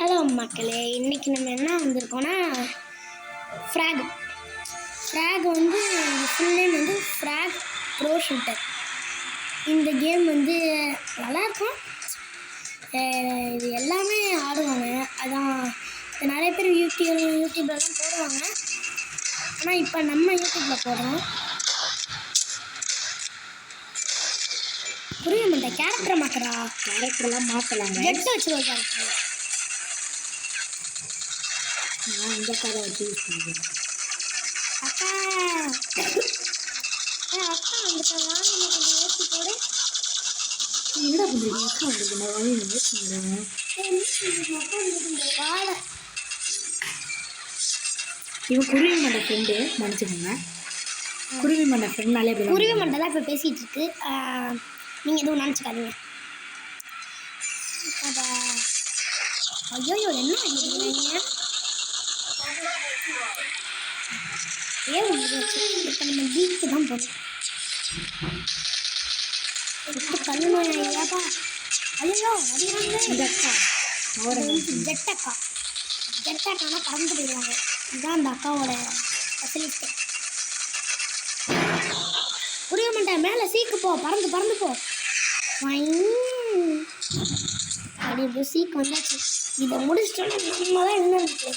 Hello மக்களே, இன்றைக்கி நம்ம என்ன வந்திருக்கோன்னா ஃப்ராக் வந்து ஃபுல் நேம் வந்து ஃப்ராக் ப்ரோ ஷூட்டர். இந்த கேம் வந்து நல்லாயிருக்கும். இது எல்லாமே ஆடுவாங்க. அதான் நிறைய பேர் யூடியூப்லலாம் போடுவாங்க. ஆனால் இப்போ நம்ம யூடியூப்பில் போடுறோம். புரிய மாட்டேன். கேரக்டரை மாற்றா கேரக்டர்லாம் மாற்றலாங்க. ஜெட்டை வச்சு ஒரு கேரக்டர் நான் இந்த காரை வச்சு யூஸ் பண்ணுறேன். அக்கா வந்துட்டா வாங்க, கொஞ்சம் ஏற்றி போடு. என்ன பண்ணுறீங்க? அக்கா உங்களுக்கு நான் வாங்கி யூஸ் பண்ணுறேன். வாழை இவன் குருவி மண்ட ஃப்ரெண்டு நினச்சிக்கோங்க. குருவி மண்ட ஃப்ரெண்ட்னாலே குருவி மண்டை தான் இப்போ பேசிகிட்டு இருக்கு. நீங்கள் எதுவும் நினச்சிக்காதீங்க. ஐயோ என்ன பண்ணிக்கிறீங்க? இப்போ நம்ம பீச்சுக்கு தான் போகணும். கல் நோயாப்பா. ஐயோ இந்த அக்கா ஜெட்டக்கானா பறந்து போயிடுவாங்க. இதுதான் அந்த அக்காவோட ஸ்பெஷலிஸ்ட்டு. புரிய மாட்டேன். மேலே சீக்கு போ, பறந்து போ. அப்படி இப்போ சீக்கு வந்தாச்சு. இதை முடிச்சிட்டோன்னா நம்ம தான் என்ன இருக்கு.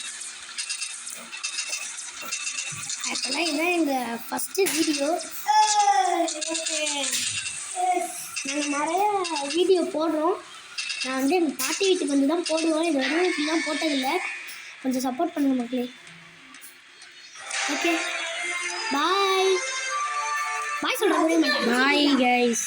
ஆக்சுவலாக இதுதான் எங்கள் ஃபஸ்ட்டு வீடியோ. நாங்கள் நிறைய வீடியோ போடுறோம். நான் வந்து எங்கள் பாட்டி வீட்டுக்கு வந்து தான் போடுவோம். இது வரையும் இப்படி தான் போட்டதில்லை. கொஞ்சம் சப்போர்ட் பண்ணுங்க மக்களே. ஓகே, பாய் சொல்கிறேன். Bye guys.